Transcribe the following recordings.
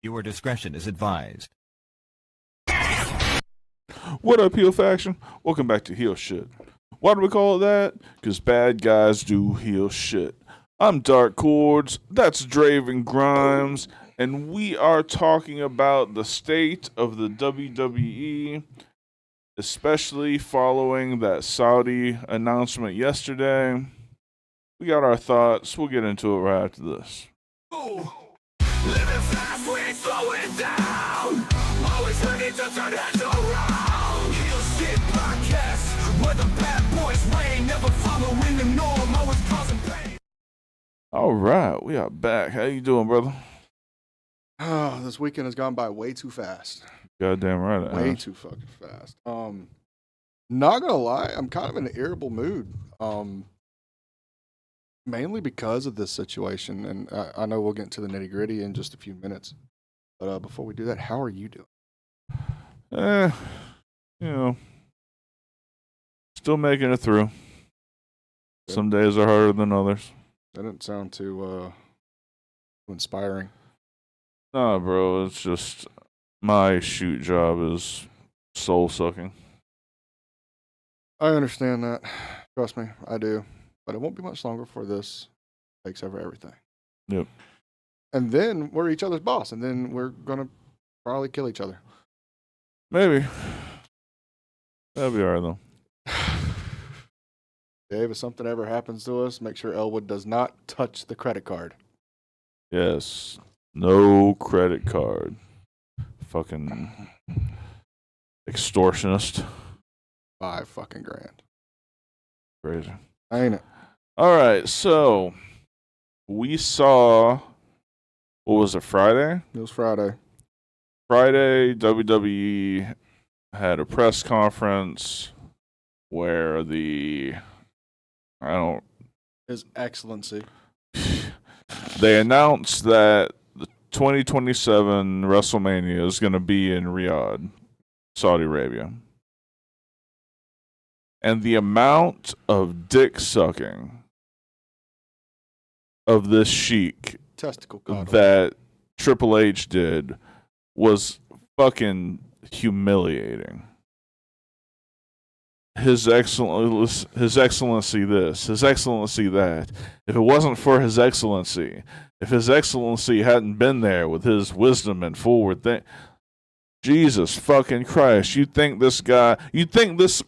Your discretion is advised. What up, heel faction? Welcome back to Heel Shit. Why do we call it that? Because bad guys do heel shit. I'm Dark Cordz, that's Draven Grimes, and we are talking about the state of the WWE, especially following that Saudi announcement yesterday. We got our thoughts. We'll get into it right after this. Living fast, we ain't slowing down. Always ready to turn heads around. Heel Shit Podcast, where the bad boys reign. Never following the norm, always causing pain. All right, we are back. How you doing, brother? Oh, this weekend has gone by way too fast. Goddamn right. Way too fucking fast. Not gonna lie, I'm kind of in an irritable mood. Mainly because of this situation, and I know we'll get into the nitty gritty in just a few minutes. But before we do that, how are you doing? You know, still making it through. Good. Some days are harder than others. That didn't sound too inspiring. Nah, bro, it's just my shoot job is soul sucking. I understand that. Trust me, I do. But it won't be much longer before this takes over everything. Yep. And then we're each other's boss, and then we're gonna probably kill each other. Maybe. That'll be alright though. Dave, if something ever happens to us, make sure Elwood does not touch the credit card. Yes. No credit card. Fucking extortionist. $5 fucking grand. Crazy. Ain't it? Alright, so we saw, what was it, Friday? It was Friday. Friday, WWE had a press conference where His Excellency. they announced that the 2027 WrestleMania is going to be in Riyadh, Saudi Arabia. And the amount of dick sucking of this sheik Testicle coddle. that Triple H did was fucking humiliating. His Excellency this, His Excellency that. If it wasn't for His Excellency, if His Excellency hadn't been there with his wisdom and forward thing, Jesus fucking Christ, you'd think this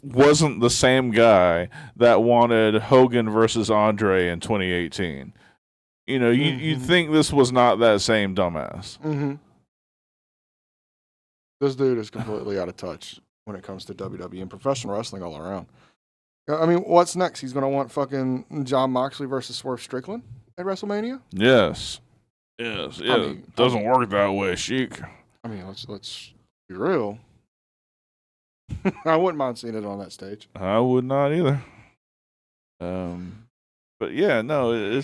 wasn't the same guy that wanted Hogan versus Andre in 2018. You know, you'd think this was not that same dumbass. Mm-hmm. This dude is completely out of touch when it comes to WWE and professional wrestling all around. I mean, what's next? He's going to want fucking John Moxley versus Swerve Strickland at WrestleMania? Yes. Doesn't work that way, Sheik. I mean, let's be real. I wouldn't mind seeing it on that stage. I would not either. But yeah, no, it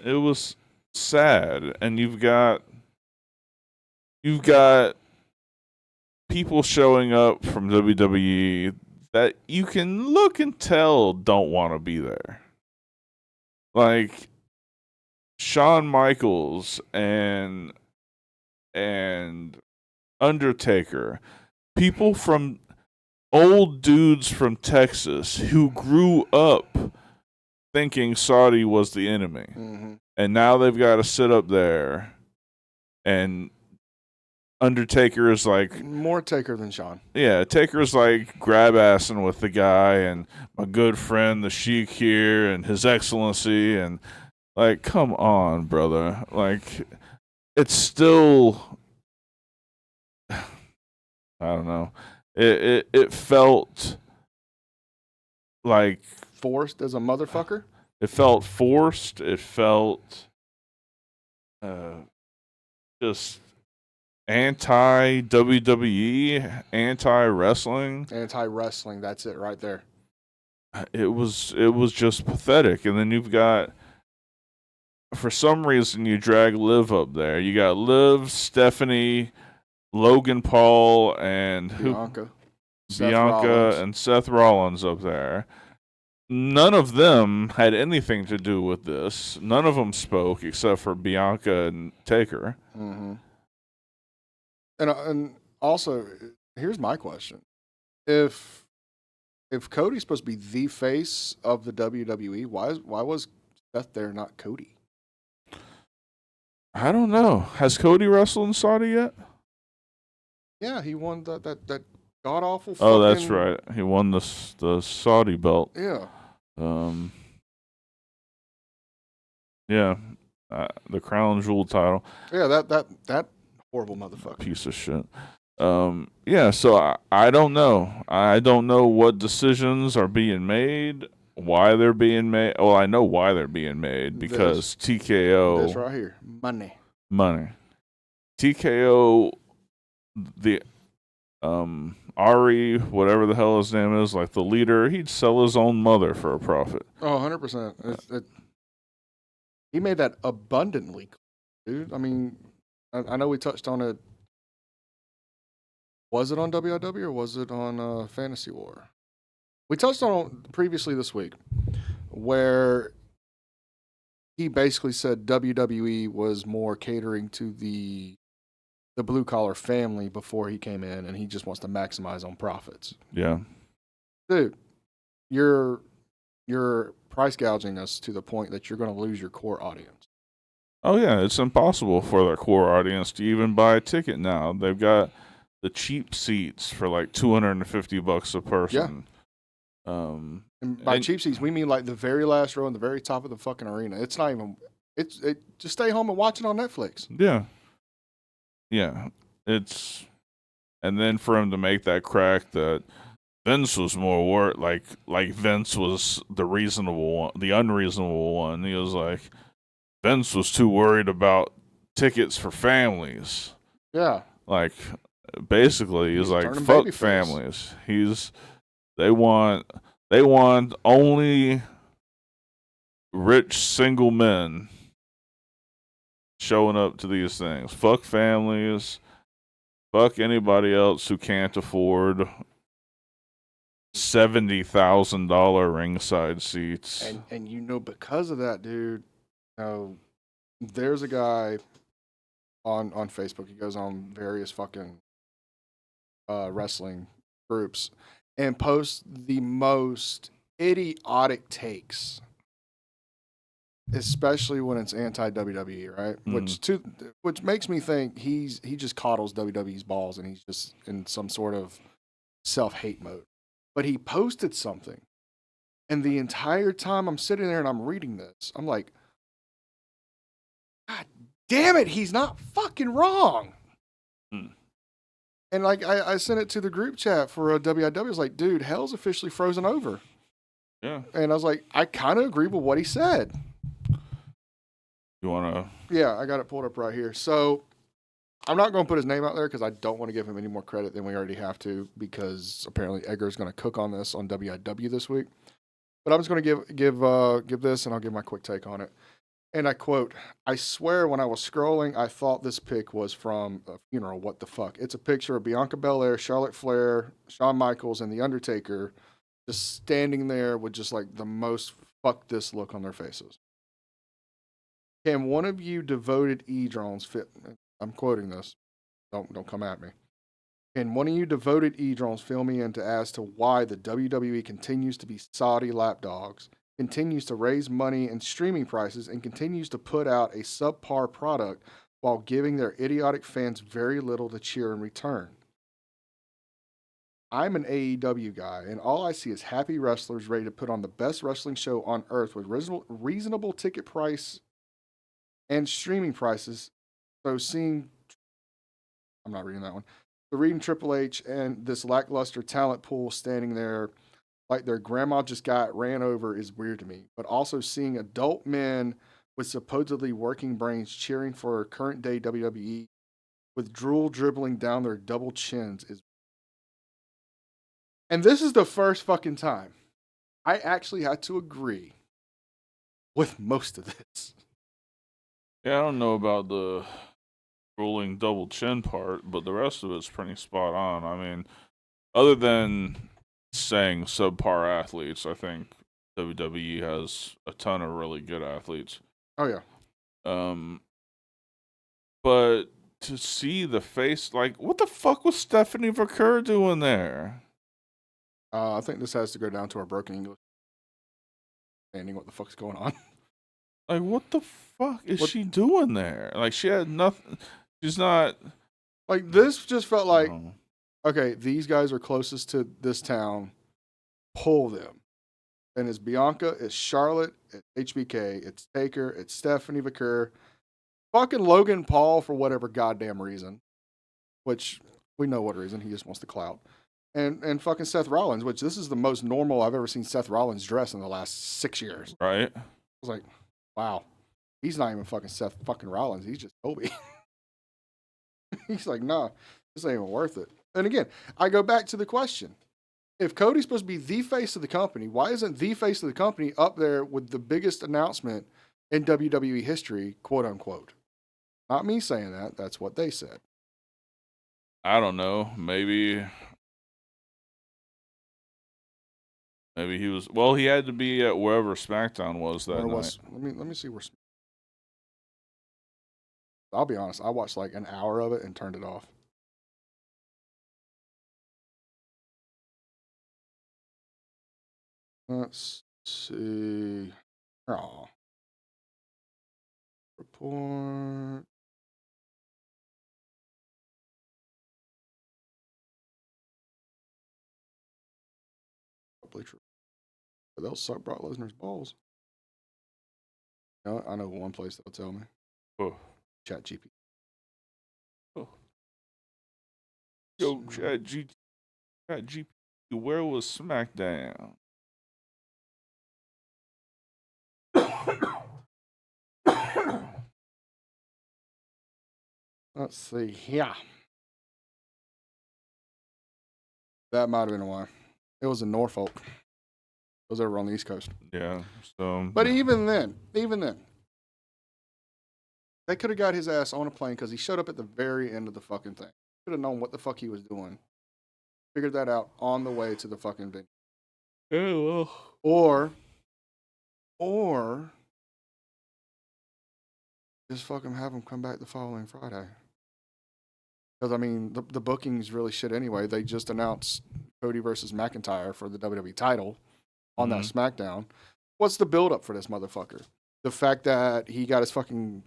was sad, and you've got people showing up from WWE that you can look and tell don't want to be there. Like Shawn Michaels and Undertaker, people from old dudes from Texas who grew up thinking Saudi was the enemy. Mm-hmm. And now they've got to sit up there, and Undertaker is like more Taker than Shawn. Yeah, Taker's like grab assing with the guy and my good friend the Sheik here and His Excellency, and like, come on, brother. Like, it's still, I don't know. It felt like Forced as a motherfucker. It felt forced. It felt just anti-WWE, anti-wrestling. Anti-wrestling, that's it right there. It was just pathetic. And then you've got, for some reason, you drag Liv up there. You got Liv, Stephanie, Logan Paul, and Bianca and Seth Rollins up there. None of them had anything to do with this. None of them spoke except for Bianca and Taker. Mm-hmm. And also, here's my question: if Cody's supposed to be the face of the WWE, why was Seth there, not Cody? I don't know. Has Cody wrestled in Saudi yet? Yeah, he won that god awful. Oh, that's right. He won the Saudi belt. Yeah. Yeah, the crown jewel title. Yeah, that horrible motherfucker. Piece of shit. Yeah, so I don't know. I don't know what decisions are being made, why they're being made. Well, I know why they're being made because TKO. This right here, money. TKO, the Ari, whatever the hell his name is, like the leader, he'd sell his own mother for a profit. Oh, 100%. He made that abundantly clear, dude. I mean, I know we touched on it. Was it on WIW or was it on Fantasy War? We touched on it previously this week, where he basically said WWE was more catering to the blue collar family before he came in, and he just wants to maximize on profits. Yeah, dude, you're price gouging us to the point that you're going to lose your core audience. Oh yeah, it's impossible for their core audience to even buy a ticket now. They've got the cheap seats for like $250 a person. Yeah. And by cheap seats, we mean like the very last row and the very top of the fucking arena. It's not even. Just stay home and watch it on Netflix. Yeah. Yeah. And then for him to make that crack that Vince was more worth, like Vince was the reasonable one, the unreasonable one. He was like, Vince was too worried about tickets for families. Yeah. Like, basically, he's like, fuck families. They want only rich single men showing up to these things. Fuck families. Fuck anybody else who can't afford $70,000 ringside seats. And because of that, dude, there's a guy on Facebook. He goes on various fucking wrestling groups and posts the most idiotic takes, especially when it's anti-WWE, right? Which makes me think he just coddles WWE's balls and he's just in some sort of self-hate mode. But he posted something, and the entire time I'm sitting there and I'm reading this, I'm like, God damn it, he's not fucking wrong. And like I sent it to the group chat for WIW. I was like, dude, hell's officially frozen over. Yeah. And I was like, I kind of agree with what he said. You want to? Yeah, I got it pulled up right here. So I'm not going to put his name out there because I don't want to give him any more credit than we already have to, because apparently Edgar's going to cook on this on WIW this week. But I'm just going to give this, and I'll give my quick take on it. And I quote, I swear when I was scrolling, I thought this pic was from a funeral. What the fuck? It's a picture of Bianca Belair, Charlotte Flair, Shawn Michaels, and The Undertaker just standing there with just like the most fuck this look on their faces. Can one of you devoted E-drones fit? I'm quoting this. Don't come at me. Can one of you devoted E-drones fill me in as to why the WWE continues to be Saudi lapdogs, continues to raise money and streaming prices, and continues to put out a subpar product while giving their idiotic fans very little to cheer in return? I'm an AEW guy, and all I see is happy wrestlers ready to put on the best wrestling show on earth with reasonable ticket price and streaming prices. So I'm not reading that one. So reading Triple H and this lackluster talent pool standing there like their grandma just got ran over is weird to me. But also seeing adult men with supposedly working brains cheering for current day WWE with drool dribbling down their double chins is. And this is the first fucking time I actually had to agree with most of this. Yeah, I don't know about the rolling double chin part, but the rest of it's pretty spot on. I mean, other than saying subpar athletes, I think WWE has a ton of really good athletes. Oh yeah. But to see the face, like, what the fuck was Stephanie Vaquer doing there? I think this has to go down to our broken English. Understanding what the fuck's going on. Like, what the fuck is she doing there? Like, she had nothing. She's not. Like, this just felt like, Oh. okay, these guys are closest to this town. Pull them. And it's Bianca, it's Charlotte, it's HBK, it's Taker, it's Stephanie Vaquer, fucking Logan Paul for whatever goddamn reason, which we know what reason. He just wants the clout. And fucking Seth Rollins, which this is the most normal I've ever seen Seth Rollins dress in the last 6 years. Right? I was like, wow, he's not even fucking Seth fucking Rollins. He's just Kobe. He's like, nah, this ain't even worth it. And again, I go back to the question. If Cody's supposed to be the face of the company, why isn't the face of the company up there with the biggest announcement in WWE history, quote unquote? Not me saying that. That's what they said. I don't know. Maybe he was. Well, he had to be at wherever SmackDown was that night. Let me see where. I'll be honest. I watched like an hour of it and turned it off. Let's see. Oh. Report. Probably true. But they'll suck Brock Lesnar's balls. You know, I know one place that'll tell me. Oh. Chat GP. Oh. Yo, Chat GP, where was SmackDown? Let's see. Yeah. That might have been why. It was in Norfolk. It was over on the East Coast. Yeah. So. But even then, they could have got his ass on a plane because he showed up at the very end of the fucking thing. Could have known what the fuck he was doing. Figured that out on the way to the fucking venue. Yeah, well. Or just fucking have him come back the following Friday. Because, I mean, the booking's really shit anyway. They just announced Cody versus McIntyre for the WWE title on that SmackDown. What's the build-up for this motherfucker? The fact that he got his fucking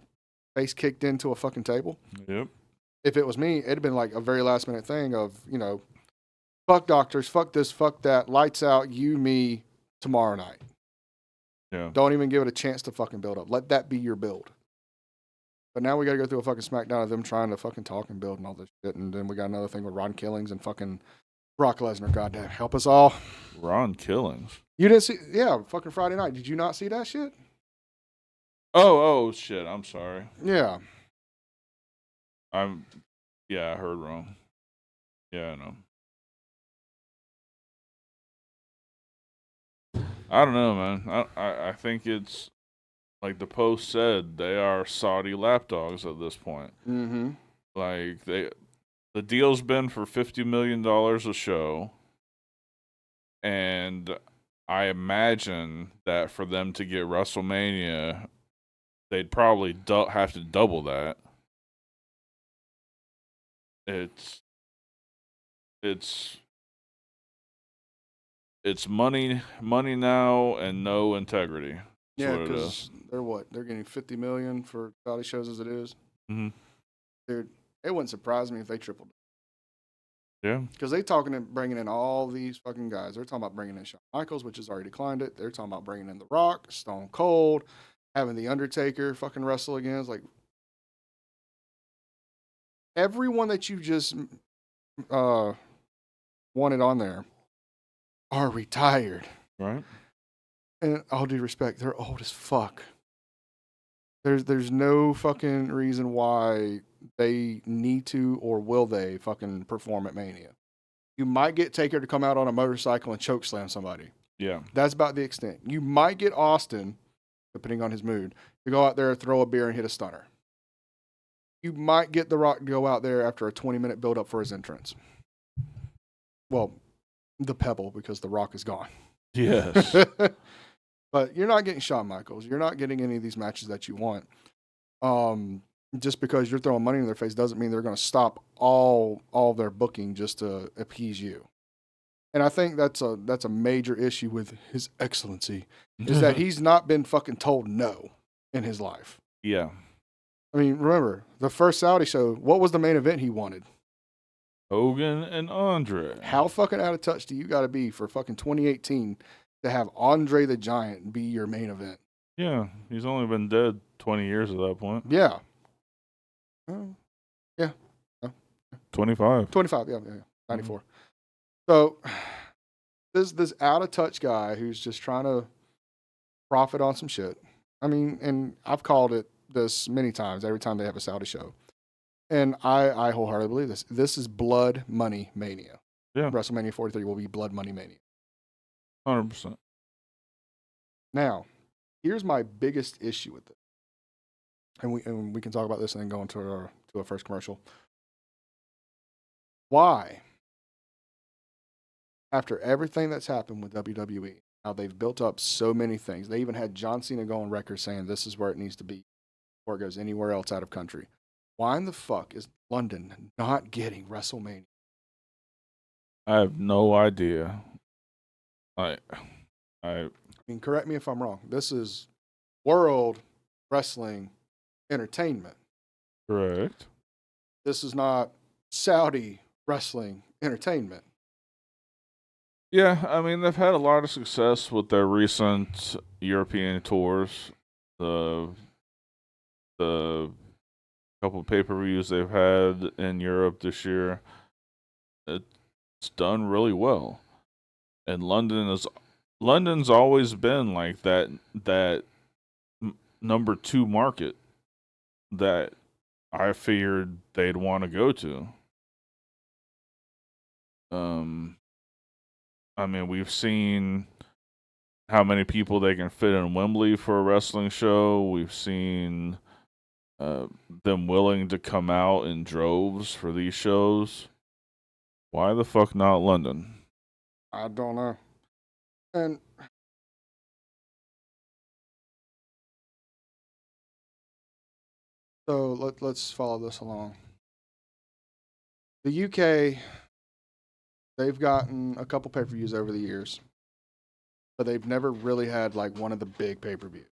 face kicked into a fucking table? Yep. If it was me, it'd have been like a very last-minute thing of, you know, fuck doctors, fuck this, fuck that, lights out, you, me, tomorrow night. Yeah. Don't even give it a chance to fucking build up. Let that be your build. But now we got to go through a fucking SmackDown of them trying to fucking talk and build and all this shit. And then we got another thing with Ron Killings and fucking Brock Lesnar. Goddamn, help us all. Ron Killings. You didn't see? Yeah, fucking Friday night. Did you not see that shit? Oh, shit. I'm sorry. Yeah. I heard wrong. Yeah, I know. I don't know, man. I think it's like the post said, they are Saudi lapdogs at this point. Mm-hmm. Like the deal's been for $50 million a show, and I imagine that for them to get WrestleMania, they'd probably have to double that. It's money now and no integrity. Yeah, because they're getting $50 million for Saudi shows as it is. Mm-hmm. Dude, it wouldn't surprise me if they tripled it. Yeah. Because they talking and bringing in all these fucking guys. They're talking about bringing in Shawn Michaels, which has already declined it. They're talking about bringing in The Rock, Stone Cold, having The Undertaker fucking wrestle again. It's like everyone that you just wanted on there are retired. Right. And all due respect, they're old as fuck. There's no fucking reason why they need to or will they fucking perform at Mania. You might get Taker to come out on a motorcycle and choke slam somebody. Yeah. That's about the extent. You might get Austin, depending on his mood, to go out there, throw a beer, and hit a stunner. You might get The Rock to go out there after a 20-minute build-up for his entrance. Well, the Pebble, because The Rock is gone. Yes. But you're not getting Shawn Michaels. You're not getting any of these matches that you want. just because you're throwing money in their face doesn't mean they're going to stop all of their booking just to appease you. And I think that's a major issue with His Excellency is that he's not been fucking told no in his life. Yeah. I mean, remember the first Saudi show, what was the main event he wanted? Hogan and Andre. How fucking out of touch do you got to be for fucking 2018 to have Andre the Giant be your main event? Yeah, he's only been dead 20 years at that point. Yeah. 25. 25, yeah. 94. So this out of touch guy who's just trying to profit on some shit. I mean, and I've called it this many times every time they have a Saudi show. And I wholeheartedly believe this. This is blood money mania. Yeah. WrestleMania 43 will be blood money mania. 100%. Now, here's my biggest issue with it. And we can talk about this and then go into our first commercial. Why? After everything that's happened with WWE, how they've built up so many things. They even had John Cena go on record saying this is where it needs to be before it goes anywhere else out of country. Why in the fuck is London not getting WrestleMania? I have no idea. I mean, correct me if I'm wrong. This is World Wrestling Entertainment. Correct. This is not Saudi Wrestling Entertainment. Yeah, I mean, they've had a lot of success with their recent European tours. The couple of pay-per-views they've had in Europe this year, it's done really well. And London's always been like that number 2 market that I figured they'd want to go to. I mean, we've seen how many people they can fit in Wembley for a wrestling show. We've seen them willing to come out in droves for these shows. Why the fuck not London? I don't know. And so let's follow this along. The UK, they've gotten a couple pay-per-views over the years, but they've never really had like one of the big pay-per-views.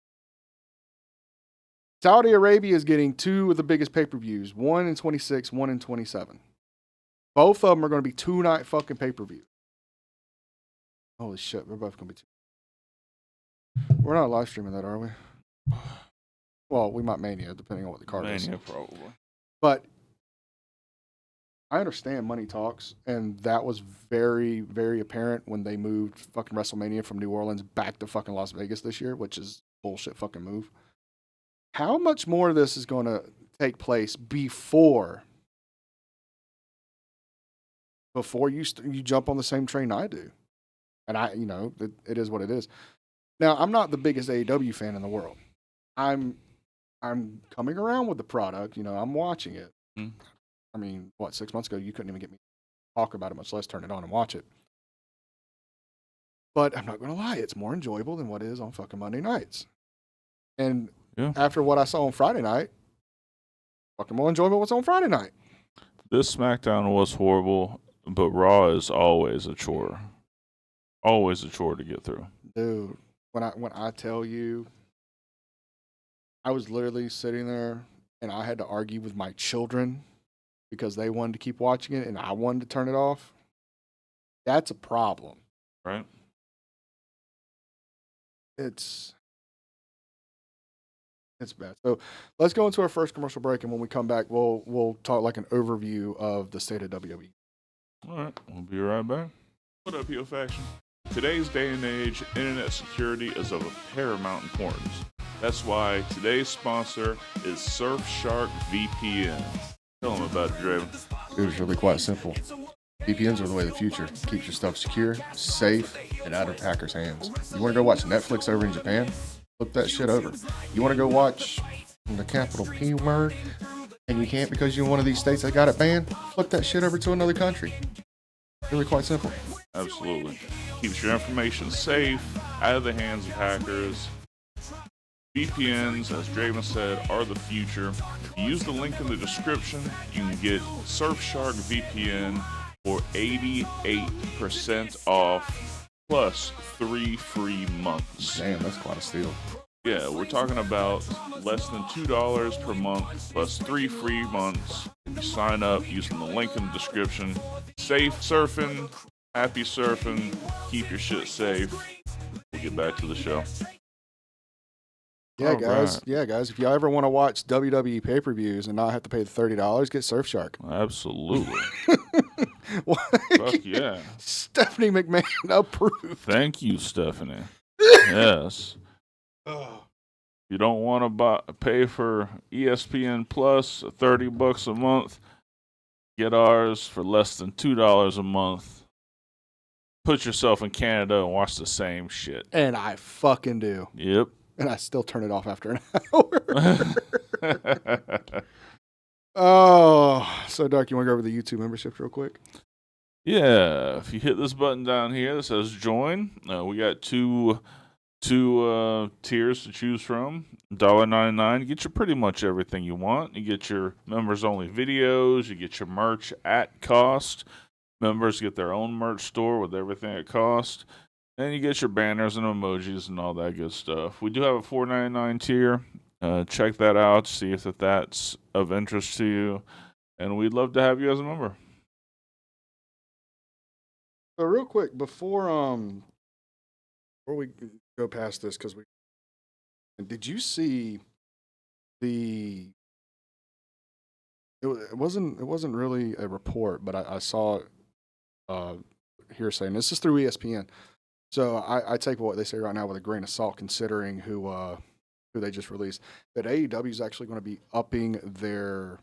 Saudi Arabia is getting 2 of the biggest pay-per-views, one in 26, one in 27. Both of them are going to be 2-night fucking pay-per-views. Holy shit, we're both going to be 2. We're not live streaming that, are we? Well, we might Mania, depending on what the card is. Mania, probably. But I understand money talks, and that was very, very apparent when they moved fucking WrestleMania from New Orleans back to fucking Las Vegas this year, which is bullshit fucking move. How much more of this is going to take place before you jump on the same train I do? And it is what it is. Now, I'm not the biggest AEW fan in the world. I'm coming around with the product. I'm watching it. Mm. I mean, 6 months ago, you couldn't even get me to talk about it, much less turn it on and watch it. But I'm not going to lie, it's more enjoyable than what it is on fucking Monday nights. And after what I saw on Friday night, fucking more enjoyable what's on Friday night. This SmackDown was horrible, but Raw is always a chore. Always a chore to get through. Dude, when I tell you, I was literally sitting there and I had to argue with my children because they wanted to keep watching it and I wanted to turn it off. That's a problem. Right? It's bad. So let's go into our first commercial break, and when we come back, we'll talk like an overview of the state of WWE. All right, we'll be right back. What up, Heel Faction? Today's day and age, internet security is of paramount importance. That's why today's sponsor is Surfshark VPN. Tell them about it, Draven. It was really quite simple. VPNs are the way of the future. Keeps your stuff secure, safe, and out of hackers' hands. You want to go watch Netflix over in Japan? Flip that shit over. You want to go watch the capital P word, and you can't because you're in one of these states that got it banned? Flip that shit over to another country. Really quite simple. Absolutely. Keeps your information safe, out of the hands of hackers. VPNs, as Draven said, are the future. If you use the link in the description, you can get Surfshark VPN for 88% off plus 3 free months. Damn, that's quite a steal. Yeah, we're talking about less than $2 per month plus 3 free months. You sign up using the link in the description. Safe surfing, happy surfing, keep your shit safe. We'll get back to the show. Yeah, All guys. right. Yeah, guys. If y'all ever want to watch WWE pay-per-views and not have to pay the $30, get Surfshark. Absolutely. What? Fuck yeah. Stephanie McMahon approved. Thank you, Stephanie. Yes. You don't want to pay for ESPN Plus, $30 a month. Get ours for less than $2 a month. Put yourself in Canada and watch the same shit. And I fucking do. Yep. And I still turn it off after an hour. Oh, so Dark, you want to go over the YouTube memberships real quick? Yeah, if you hit this button down here that says join, we got two tiers to choose from. $1.99, you get you pretty much everything you want. You get your members only videos, you get your merch at cost. Members get their own merch store with everything at cost. And you get your banners and emojis and all that good stuff. We do have a $4.99 tier. Check that out, see if that's of interest to you. And we'd love to have you as a member. So real quick, before we go past this, because did you see it wasn't really a report, but I saw hearsay, and this is through ESPN. So I take what they say right now with a grain of salt, considering who they just released. That AEW is actually going to be upping their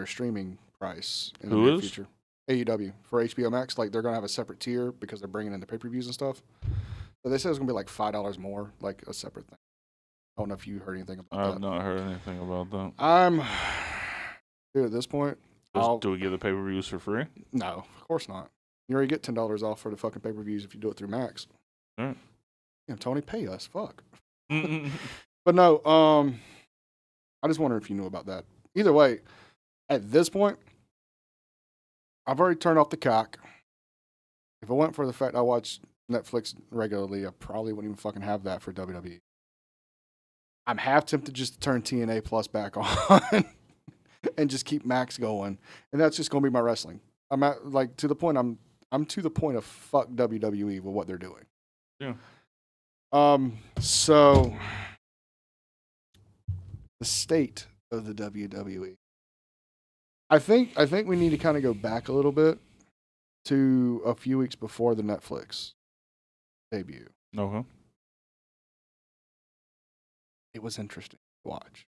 streaming price in the near future. AEW for HBO Max, like they're going to have a separate tier because they're bringing in the pay-per-views and stuff. So they said it's going to be like $5 more, like a separate thing. I don't know if you heard anything about that. I've not heard anything about that. Dude, at this point, Do we get the pay-per-views for free? No, of course not. You already get $10 off for the fucking pay-per-views if you do it through Max. All right. Yeah, Tony, pay us. Fuck. But no, I just wonder if you knew about that. Either way, at this point, I've already turned off the cock. If it weren't for the fact I watch Netflix regularly, I probably wouldn't even fucking have that for WWE. I'm half tempted just to turn TNA Plus back on and just keep Max going, and that's just going to be my wrestling. I'm at to the point I'm to the point of fuck WWE with what they're doing. Yeah. So the state of the WWE. I think we need to kind of go back a little bit to a few weeks before the Netflix debut. Okay. It was interesting to watch.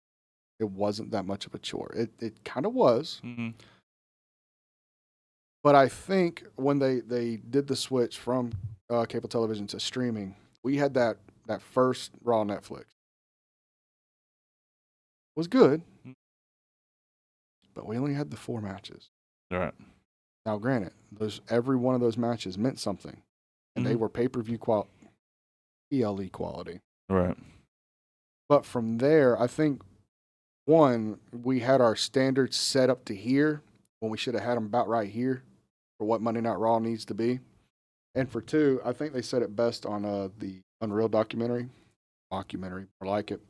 It wasn't that much of a chore. It kind of was. Mm-hmm. But I think when they did the switch from cable television to streaming, we had that first Raw Netflix. It was good, but we only had the 4 matches. All right. Now, granted, every one of those matches meant something, and they were pay-per-view PLE quality. All right. But from there, I think, one, we had our standards set up to here when we should have had them about right here for what Monday Night Raw needs to be. And for 2, I think they said it best on the Unreal documentary, more like it,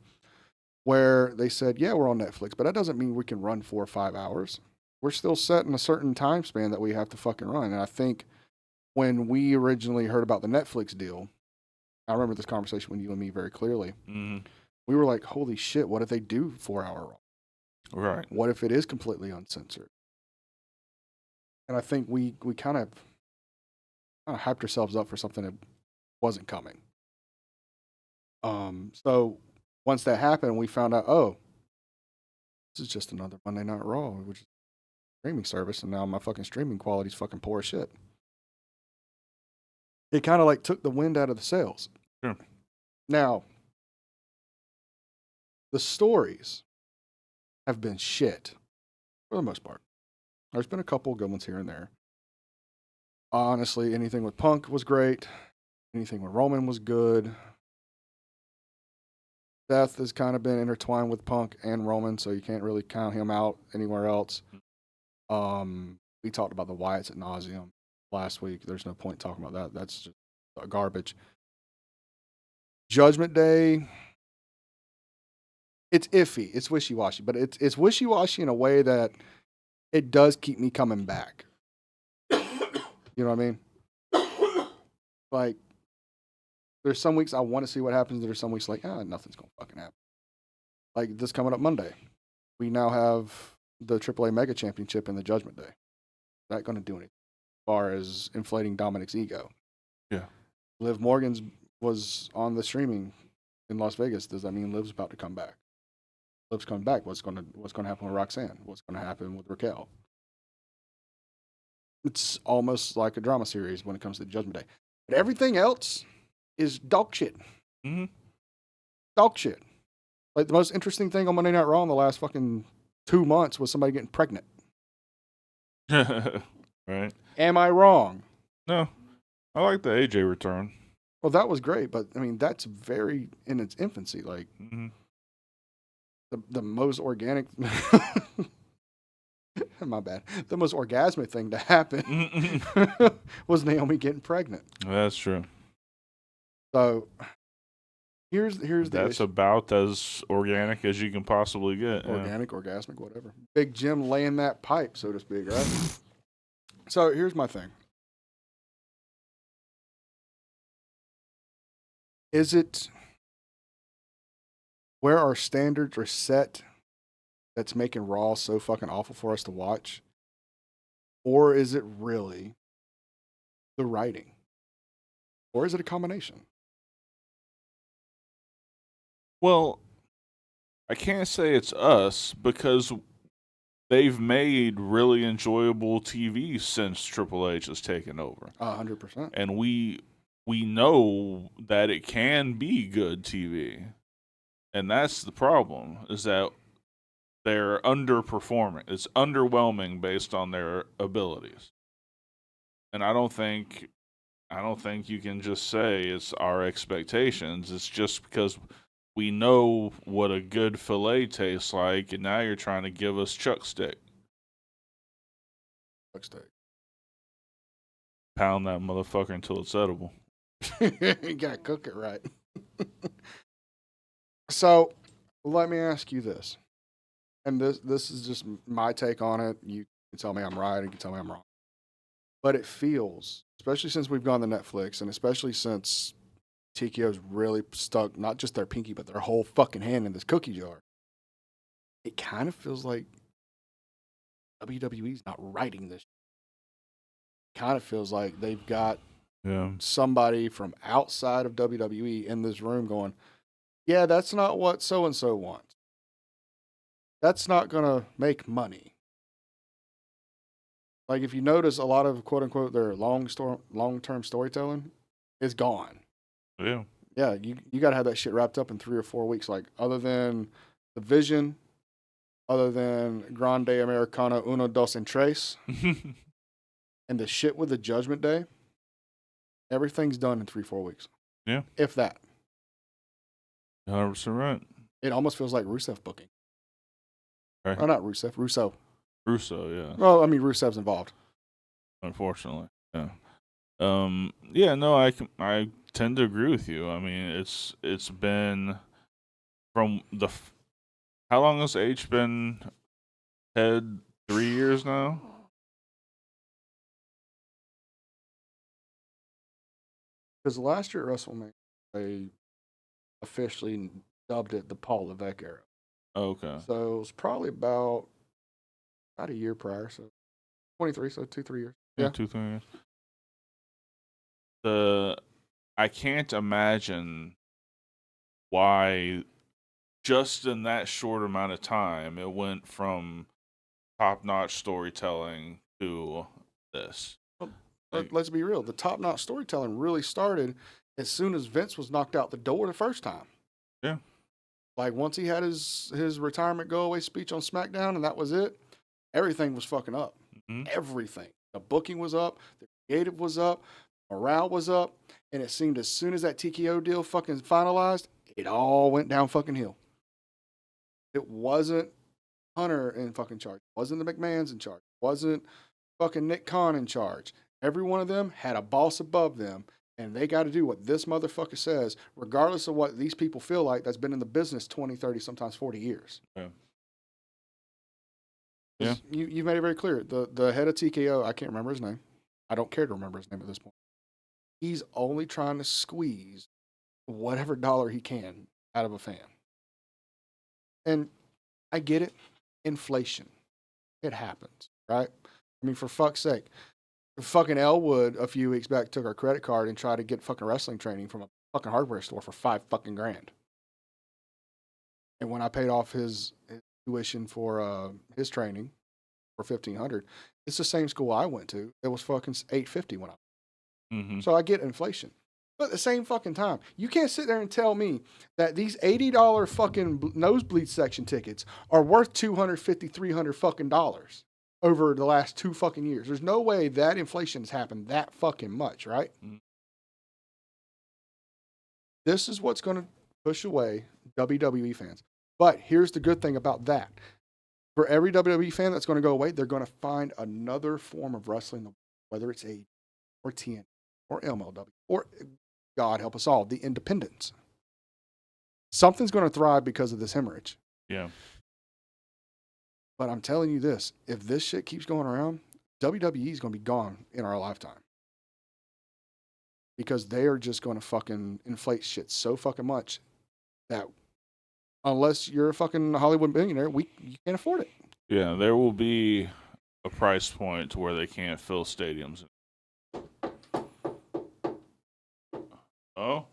where they said, yeah, we're on Netflix, but that doesn't mean we can run 4 or 5 hours. We're still set in a certain time span that we have to fucking run. And I think when we originally heard about the Netflix deal, I remember this conversation with you and me very clearly. Mm-hmm. We were like, holy shit, what if they do 4-hour Raw? Right. What if it is completely uncensored? And I think we kind of hyped ourselves up for something that wasn't coming. So once that happened, we found out, oh, this is just another Monday Night Raw, which is a streaming service, and now my fucking streaming quality is fucking poor as shit. It kind of took the wind out of the sails. Sure. Now, the stories have been shit for the most part. There's been a couple good ones here and there. Honestly, anything with Punk was great. Anything with Roman was good. Seth has kind of been intertwined with Punk and Roman, so you can't really count him out anywhere else. We talked about the Wyatts ad nauseum last week. There's no point talking about that. That's just garbage. Judgment Day, it's iffy. It's wishy-washy, but it's wishy-washy in a way that it does keep me coming back. You know what I mean? Like, there's some weeks I want to see what happens. There's some weeks like, nothing's going to fucking happen. Like this coming up Monday, we now have the AAA Mega Championship in the Judgment Day. Is that going to do anything as far as inflating Dominic's ego? Yeah. Liv Morgan's was on the streaming in Las Vegas. Does that mean Liv's about to come back? Liv's coming back. What's going to happen with Roxanne? What's going to happen with Raquel? It's almost like a drama series when it comes to Judgment Day. But everything else is dog shit. Mm-hmm. Dog shit. Like the most interesting thing on Monday Night Raw in the last fucking 2 months was somebody getting pregnant. Right. Am I wrong? No. I like the AJ return. Well, that was great, but I mean, that's very in its infancy. Like the most organic, my bad. The most orgasmic thing to happen was Naomi getting pregnant. That's true. So here's the That's issue. about as organic as you can possibly get. Organic, orgasmic, whatever. Big Jim laying that pipe, so to speak, right? So here's my thing. Is it where our standards are set that's making Raw so fucking awful for us to watch? Or is it really the writing? Or is it a combination? Well, I can't say it's us because they've made really enjoyable TV since Triple H has taken over. 100%. And we know that it can be good TV. And that's the problem, is that they're underperforming. It's underwhelming based on their abilities. And I don't think you can just say it's our expectations. It's just because we know what a good fillet tastes like, and now you're trying to give us chuck stick. Chuck stick. Pound that motherfucker until it's edible. You gotta cook it right. So, let me ask you this. And this is just my take on it. You can tell me I'm right, you can tell me I'm wrong. But it feels, especially since we've gone to Netflix, and especially since TKO's really stuck not just their pinky, but their whole fucking hand in this cookie jar. It kind of feels like WWE's not writing this. Kind of feels like they've got somebody from outside of WWE in this room going, yeah, that's not what so-and-so wants. That's not going to make money. Like, if you notice, a lot of, quote-unquote, their long-term storytelling is gone. Yeah. Yeah, you got to have that shit wrapped up in 3 or 4 weeks. Like, other than the Vision, other than Grande Americano Uno, Dos, and Tres, and the shit with the Judgment Day, everything's done in 3-4 weeks. Yeah. If that. 100% right. It almost feels like Rusev booking. Right. Oh, not Rusev. Russo. Russo, yeah. Well, I mean, Rusev's involved. Unfortunately, yeah. Yeah, no, I tend to agree with you. I mean, it's been from how long has H been head? 3 years now? Because last year at WrestleMania, they officially dubbed it the Paul Levesque era. Okay. So it was probably about a year prior. So 23, so 2-3 years. Yeah, 2-3 years. I can't imagine why just in that short amount of time it went from top-notch storytelling to this. Let's be real. The top-notch storytelling really started as soon as Vince was knocked out the door the first time. Yeah. Like, once he had his retirement go-away speech on SmackDown and that was it, everything was fucking up. Mm-hmm. Everything. The booking was up. The creative was up. Morale was up. And it seemed as soon as that TKO deal fucking finalized, it all went down fucking hill. It wasn't Hunter in fucking charge. It wasn't the McMahons in charge. It wasn't fucking Nick Khan in charge. Every one of them had a boss above them, and they got to do what this motherfucker says, regardless of what these people feel like that's been in the business 20, 30, sometimes 40 years. Yeah. Yeah. You made it very clear. The head of TKO, I can't remember his name. I don't care to remember his name at this point. He's only trying to squeeze whatever dollar he can out of a fan. And I get it. Inflation. It happens, right? I mean, for fuck's sake. Fucking Elwood a few weeks back took our credit card and tried to get fucking wrestling training from a fucking hardware store for $5 fucking grand. And when I paid off his tuition for his training for $1,500, it's the same school I went to. It was fucking $850 when I. So I get inflation. But at the same fucking time, you can't sit there and tell me that these $80 fucking nosebleed section tickets are worth $250, $300 fucking dollars over the last 2 fucking years. There's no way that inflation has happened that fucking much, right? This is what's going to push away WWE fans. But here's the good thing about that. For every WWE fan that's going to go away, they're going to find another form of wrestling, whether it's AEW or TNT or MLW or, God help us all, the independents. Something's going to thrive because of this hemorrhage. Yeah. But I'm telling you this, if this shit keeps going around, WWE is going to be gone in our lifetime. Because they are just going to fucking inflate shit so fucking much that unless you're a fucking Hollywood billionaire, you can't afford it. Yeah, there will be a price point to where they can't fill stadiums. Oh?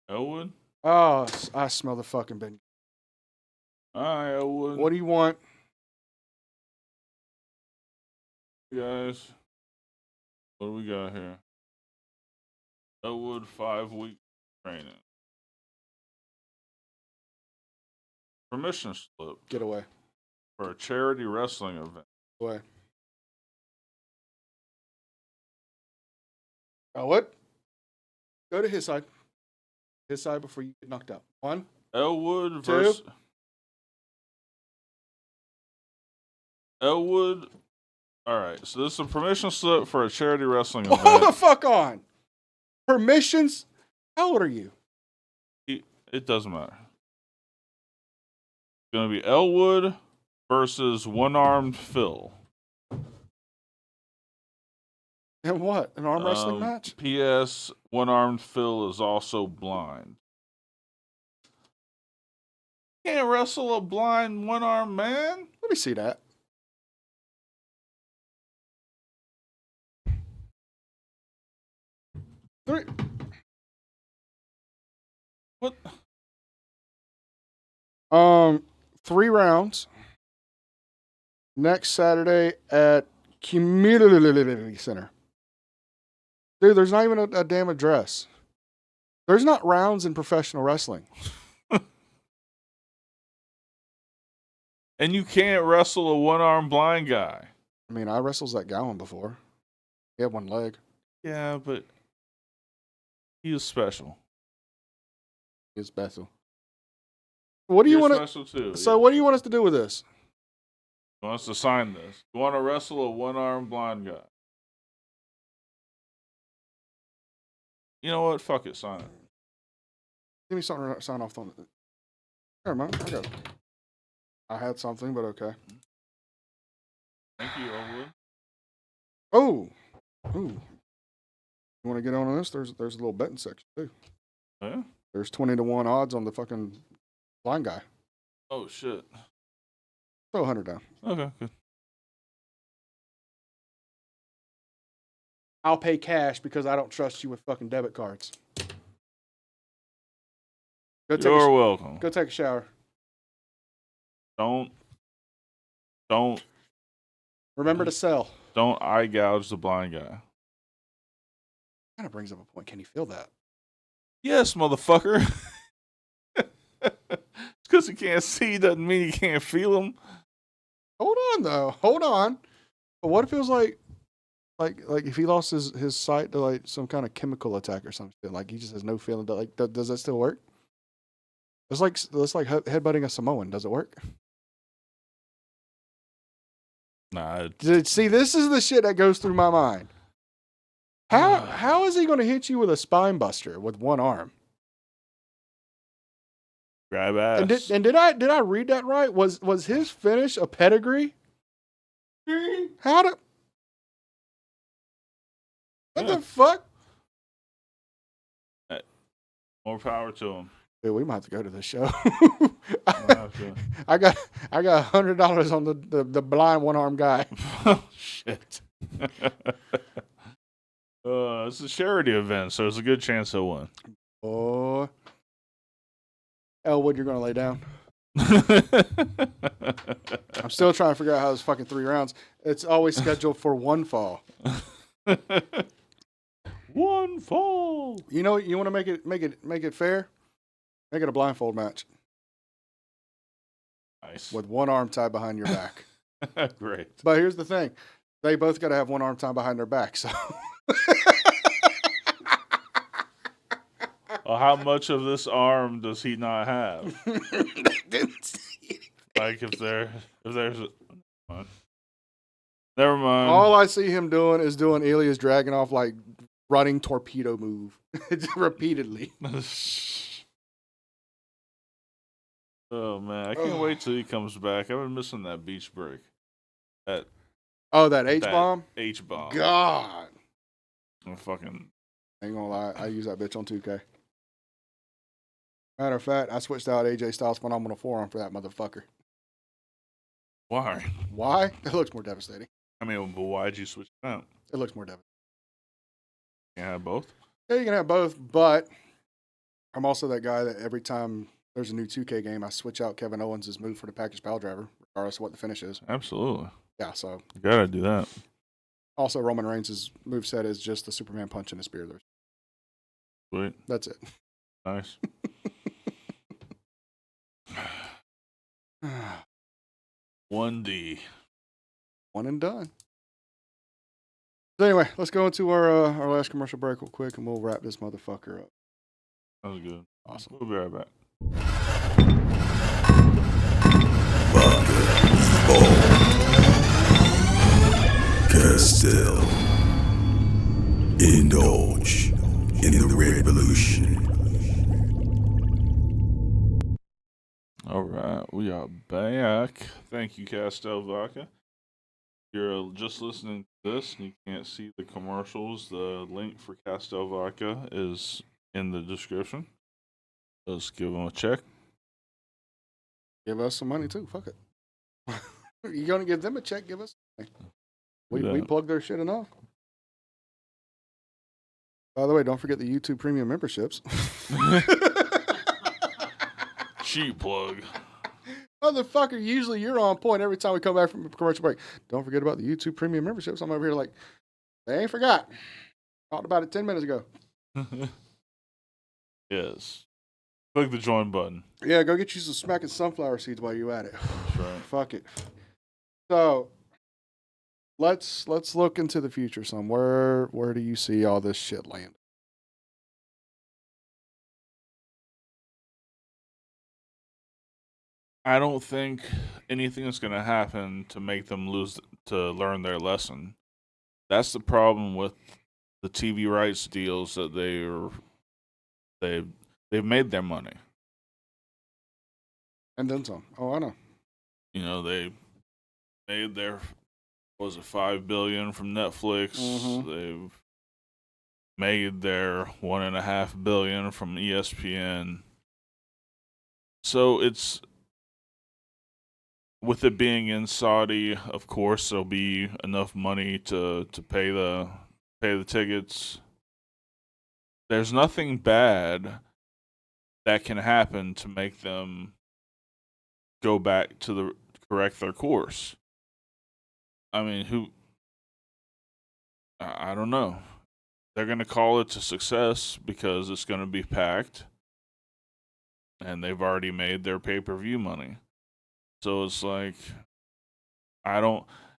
Elwood? Oh, I smell the fucking bin. Hi, Elwood. What do you want? Guys, what do we got here? Elwood 5-week training. Permission slip Get away. for a charity wrestling event. Away. Oh, what? Go to his side. His side before you get knocked out. 1, Elwood 2. versus Elwood. All right, so this is a permission slip for a charity wrestling event. Hold the fuck on. Permissions? How old are you? It doesn't matter. It's going to be Elwood versus One-Armed Phil. And what? An arm wrestling match? P.S. One-Armed Phil is also blind. Can't wrestle a blind one-armed man? Let me see that. Three. What? 3 rounds. Next Saturday at Community Center. Dude, there's not even a damn address. There's not rounds in professional wrestling. And you can't wrestle a one-armed blind guy. I mean, I wrestled Zach Gowen before. He had 1 leg. Yeah, but he was special. He was special. What do you You're want to? special too. So, what do you want us to do with this? He wants to sign this. You want to wrestle a one-armed blind guy? You know what? Fuck it. Sign it. Give me something to sign off on. Never mind. I got it. I had something, but okay. Thank you, Elwood. Oh, ooh. You want to get on this? There's a little betting section too. Yeah? There's 20-1 odds on the fucking blind guy. Oh, shit. Throw 100 down. Okay, good. I'll pay cash because I don't trust you with fucking debit cards. You're welcome. Go take a shower. Don't Remember to sell. don't eye gouge the blind guy. Kind of brings up a point. Can you feel that? Yes, motherfucker. Because he can't see doesn't mean he can't feel him. Hold on, though. Hold on. But what if it was like Like if he lost his sight to like some kind of chemical attack or something, like he just has no feeling. Like does that still work? It's like headbutting a Samoan. Does it work? Nah, See, this is the shit that goes through my mind. How is he going to hit you with a spine buster with one arm? grab ass. And did I read that right? Was his finish a pedigree? How did? What the fuck? More power to him. Dude, we might have to go to the show. Have to. I got $100 on the blind one arm guy. Oh, shit. It's a charity event, so there's a good chance he'll win. Oh, Elwood, you're gonna lay down. I'm still trying to figure out how this fucking 3 rounds. It's always scheduled for one fall. One fall. You know, you want to make it fair? Make it a blindfold match Nice. with one arm tied behind your back. Great. But here's the thing: they both got to have one arm tied behind their back. So, Well, how much of this arm does he not have? Like if there's never mind. all I see him doing is doing Ilya's Dragunov like running torpedo move repeatedly. Oh man, I can't wait till he comes back. I've been missing that beach break. That H-bomb? H-bomb. God. I'm fucking. Ain't gonna lie, I use that bitch on 2K. Matter of fact, I switched out AJ Styles' phenomenal forearm for that motherfucker. Why? Why? It looks more devastating. I mean, but why'd you switch it out? It looks more devastating. You have both? Yeah, you can have both, but I'm also that guy that every time there's a new 2K game, I switch out Kevin Owens' move for the package pile driver, regardless of what the finish is. Absolutely. Yeah, so. You gotta do that. Also, Roman Reigns' moveset is just the Superman punch and a spear. Sweet. That's it. Nice. 1D. One and done. So anyway, let's go into our last commercial break real quick, and we'll wrap this motherfucker up. That was good. Awesome. We'll be right back. Castile. Indulge in the revolution. All right, we are back. Thank you, Castel Vodka. If you're just listening to this and you can't see the commercials, the link for Castel Vodka is in the description. Let's give them a check. Give us some money too. Fuck it. You gonna give them a check? Give us. We plug their shit enough. By the way, don't forget the YouTube Premium memberships. Cheap plug. Motherfucker, usually you're on point every time we come back from a commercial break. Don't forget about the YouTube Premium memberships. I'm over here like, they ain't forgot. Talked about it 10 minutes ago. Yes. Click the join button. Yeah, go get you some smacking sunflower seeds while you at it. That's right. Fuck it. So let's look into the future some. Where do you see all this shit land? I don't think anything is going to happen to make them learn their lesson. That's the problem with the TV rights deals that they've made their money. And then some. Oh, I know. You know, they made their $5 billion from Netflix. Mm-hmm. They've made their $1.5 billion from ESPN. So it's, with it being in Saudi, of course, there'll be enough money to pay the tickets. There's nothing bad that can happen to make them go back to correct their course. I mean, I don't know. They're going to call it a success because it's going to be packed. And they've already made their pay-per-view money. So it's like,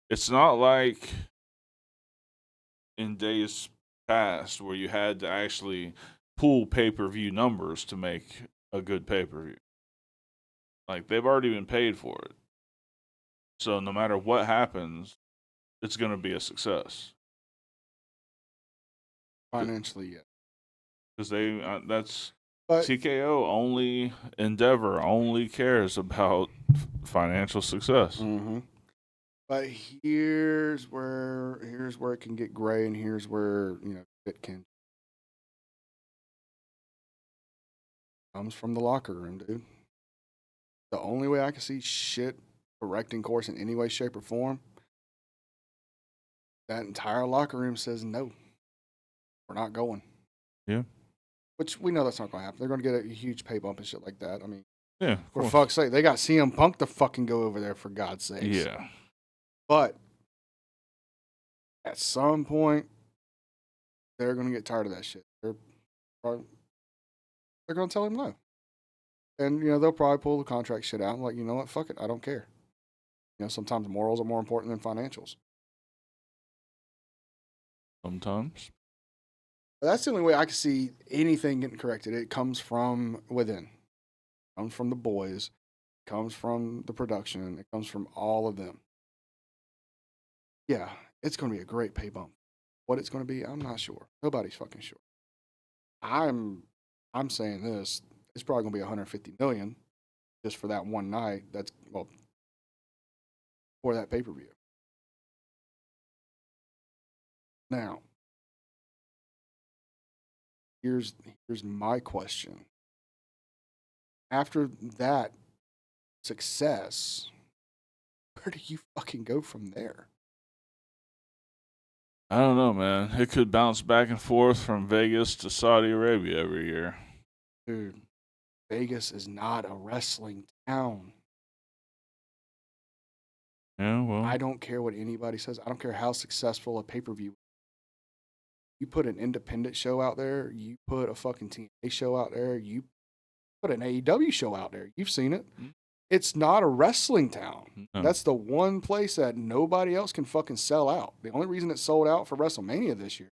it's not like in days past where you had to actually pull pay-per-view numbers to make a good pay-per-view. Like, they've already been paid for it. So no matter what happens, it's going to be a success. Financially, yeah. Because that's But TKO only cares about financial success. mhm. But here's where it can get gray, and here's where it can comes from the locker room, dude. The only way I can see shit correcting course in any way, shape, or form, that entire locker room says no, we're not going. Yeah. Which we know that's not going to happen. They're going to get a huge pay bump and shit like that. I mean, Yeah. for fuck's sake, they got CM Punk to fucking go over there, for God's sakes. Yeah. But at some point, they're going to get tired of that shit. They're going to tell him no. And, they'll probably pull the contract shit out and like, you know what, fuck it, I don't care. Sometimes morals are more important than financials. Sometimes. But that's the only way I can see anything getting corrected. It comes from within. It comes from the boys. It comes from the production. It comes from all of them. Yeah, it's going to be a great pay bump. What it's going to be, I'm not sure. Nobody's fucking sure. I'm saying this. It's probably going to be 150 million just for that one night. That's for that pay-per-view. Now, here's my question. After that success, where do you fucking go from there? I don't know, man. It could bounce back and forth from Vegas to Saudi Arabia every year. Dude, Vegas is not a wrestling town. Yeah, well. I don't care what anybody says. I don't care how successful a pay-per-view. You put an independent show out there, you put a fucking TNA show out there, you put an AEW show out there. You've seen it. It's not a wrestling town. No. That's the one place that nobody else can fucking sell out. The only reason it sold out for WrestleMania this year,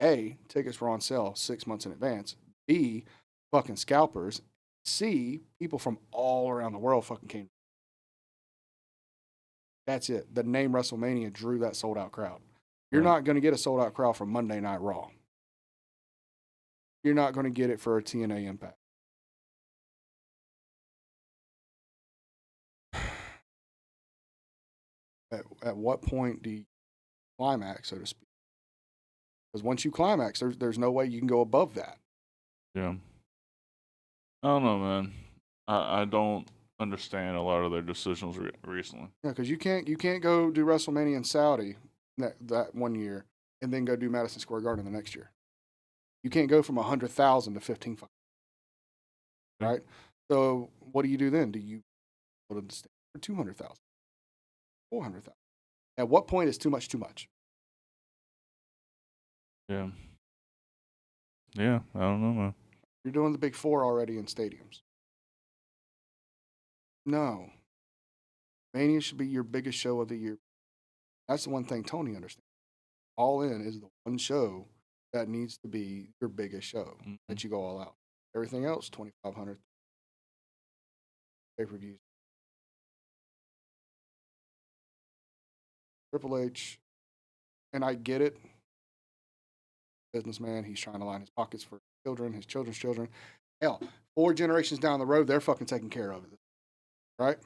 A, tickets were on sale 6 months in advance. B, fucking scalpers. C, people from all around the world fucking came. That's it. The name WrestleMania drew that sold out crowd. You're Right. not going to get a sold out crowd for Monday Night Raw. You're not going to get it for a TNA Impact. At what point do you climax, so to speak? Because once you climax, there's no way you can go above that. Yeah. I don't know, man. I don't understand a lot of their decisions recently. Yeah, because you can't go do WrestleMania in Saudi that 1 year and then go do Madison Square Garden the next year. You can't go from 100,000 to 15,000. Right? So what do you do then? Do you go to the state for 200,000, 400,000? At what point is too much too much? Yeah. Yeah, I don't know, man. You're doing the big four already in stadiums. No. Mania should be your biggest show of the year. That's the one thing Tony understands. All In is the one show that needs to be your biggest show that you go all out. Everything else, 2,500 pay-per-views. Triple H, and I get it. Businessman, he's trying to line his pockets for children, his children's children. Hell, 4 generations down the road, they're fucking taking care of it. Right?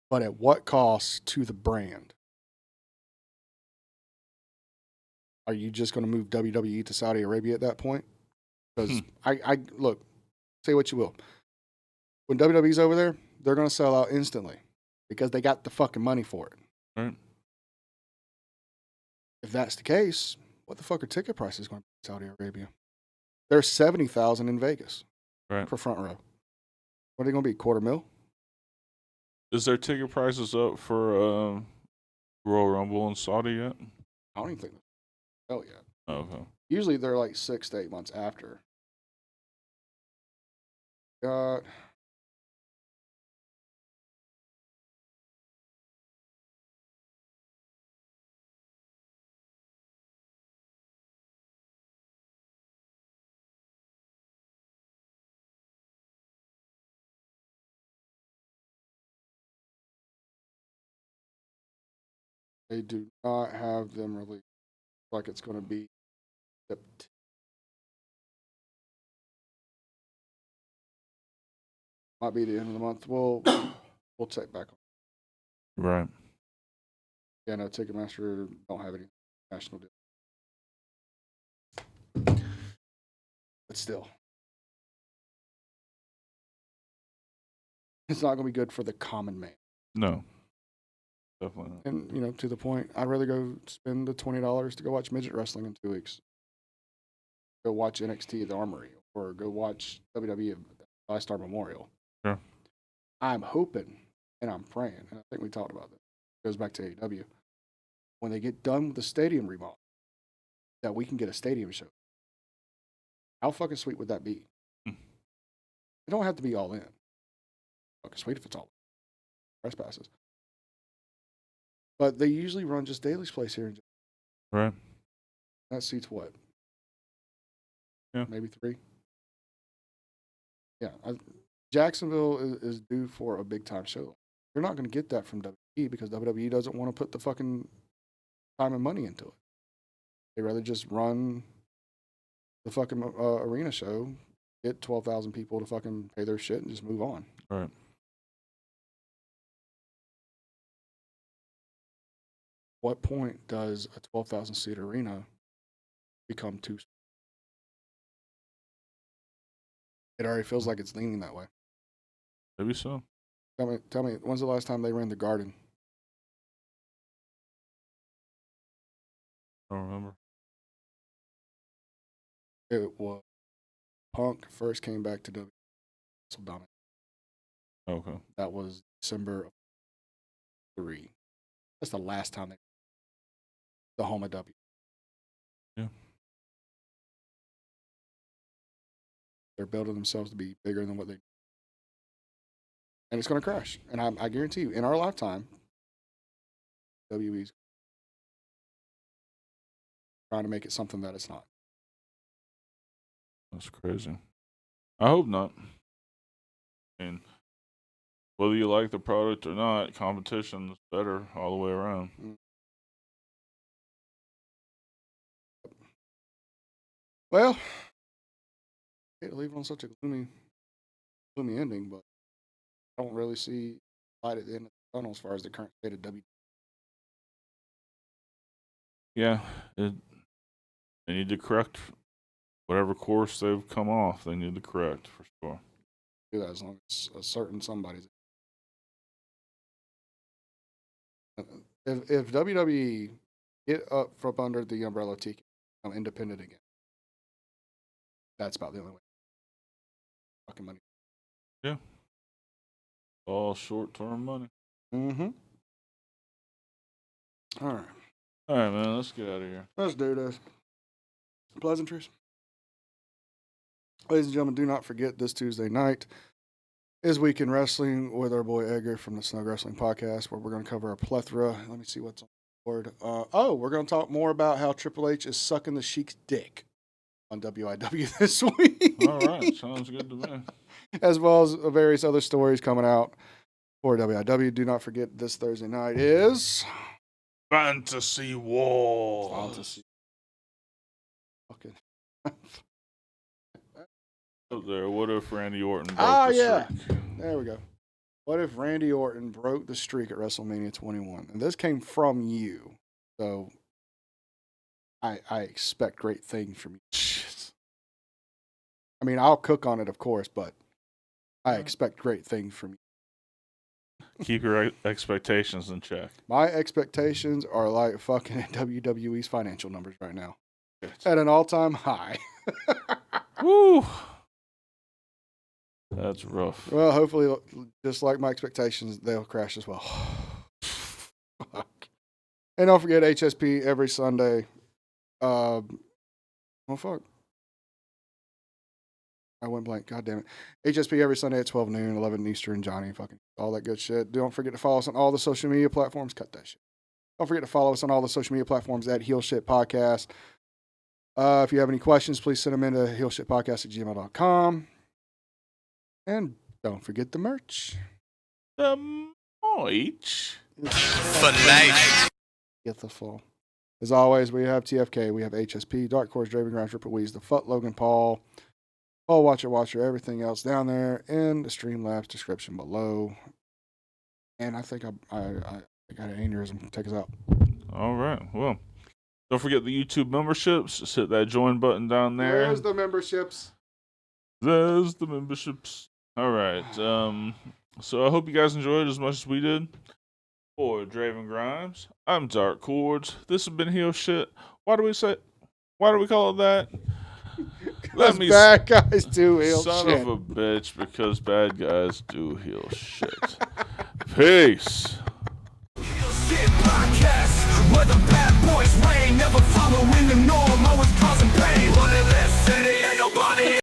But at what cost to the brand? Are you just going to move WWE to Saudi Arabia at that point? Because I look, say what you will. When WWE's over there, they're going to sell out instantly because they got the fucking money for it. Right. If that's the case, what the fuck are ticket prices going to be in Saudi Arabia? There's 70,000 in Vegas for front row. What are they going to be? $250,000? Is their ticket prices up for Royal Rumble in Saudi yet? I don't even think they're yet. Oh, okay. Usually they're like 6 to 8 months after. Got They do not have them released. Like it's going to be September. Might be the end of the month. We'll check back on. Right. Yeah, no, Ticketmaster don't have any national deal. But still, it's not going to be good for the common man. No. Definitely not. And, you know, to the point, I'd rather go spend the $20 to go watch midget wrestling in 2 weeks. Go watch NXT at the Armory or go watch WWE at the Five Star Memorial. Sure. I'm hoping and I'm praying, and I think we talked about this. It goes back to AEW. When they get done with the stadium remodel, that we can get a stadium show. How fucking sweet would that be? It don't have to be all in. Fucking sweet if it's all in. Press passes. But they usually run just Daly's Place here. Right. That seats what? Yeah. Maybe 3? Yeah. Jacksonville is due for a big time show. You're not going to get that from WWE because WWE doesn't want to put the fucking time and money into it. They rather just run the fucking arena show, get 12,000 people to fucking pay their shit and just move on. Right. What point does a 12,000 seat arena become too small? It already feels like it's leaning that way. Maybe so. Tell me, when's the last time they ran the Garden? I don't remember. It was Punk first came back to WWE. Okay. That was December of 3. That's the last time they the home of W. Yeah. They're building themselves to be bigger than what they. And it's going to crash. And I guarantee you, in our lifetime, WWE's trying to make it something that it's not. That's crazy. I hope not. And whether you like the product or not, competition is better all the way around. Well, I hate to leave it on such a gloomy ending, but I don't really see light at the end of the tunnel as far as the current state of WWE. Yeah, they need to correct whatever course they've come off. They need to correct for sure. Do that as long as a certain somebody's. If WWE get up from under the umbrella of TK, become independent again, that's about the only way. Fucking money. Yeah. All short-term money. Mm-hmm. All right. All right, man. Let's get out of here. Let's do this. Pleasantries. Ladies and gentlemen, do not forget this Tuesday night is Weekend Wrestling with our boy Edgar from the Snug Wrestling Podcast, where we're going to cover a plethora. Let me see what's on the board. We're going to talk more about how Triple H is sucking the Sheik's dick on WIW this week. All right. Sounds good to me. As well as various other stories coming out for WIW. Do not forget this Thursday night is Fantasy War. Fantasy. Okay. There. What if Randy Orton broke the streak? There we go. What if Randy Orton broke the streak at WrestleMania 21? And this came from you. So I expect great things from you. I mean, I'll cook on it, of course, but I expect great things from you. Keep your expectations in check. My expectations are like fucking WWE's financial numbers right now. At an all-time high. Woo! That's rough. Well, hopefully, just like my expectations, they'll crash as well. Fuck. And don't forget HSP every Sunday. Oh, fuck. I went blank. God damn it. HSP every Sunday at 12 noon, 11 Eastern, Johnny, fucking all that good shit. Don't forget to follow us on all the social media platforms. Cut that shit. Don't forget to follow us on all the social media platforms at Heel Shit Podcast. If you have any questions, please send them into heelshitpodcast@gmail.com. And don't forget the merch. The merch. For life. Beautiful. As always, we have TFK, we have HSP, Dark Cordz, Draven Grimes, Triple Weeze, the Fuck Logan Paul, Watcher, everything else down there in the Streamlabs description below. And I think I got an aneurysm. Take us out. All right. Well, don't forget the YouTube memberships. Just hit that join button down there. There's the memberships. There's the memberships. All right. So I hope you guys enjoyed as much as we did. For Draven Grimes, I'm Dark Cordz. This has been Heel Shit. Why do we call it that? Because bad guys do heel shit. Son of a bitch, because bad guys do heel shit. Peace. Heel Shit Podcast, where the bad boys reign, never following the norm, always causing pain.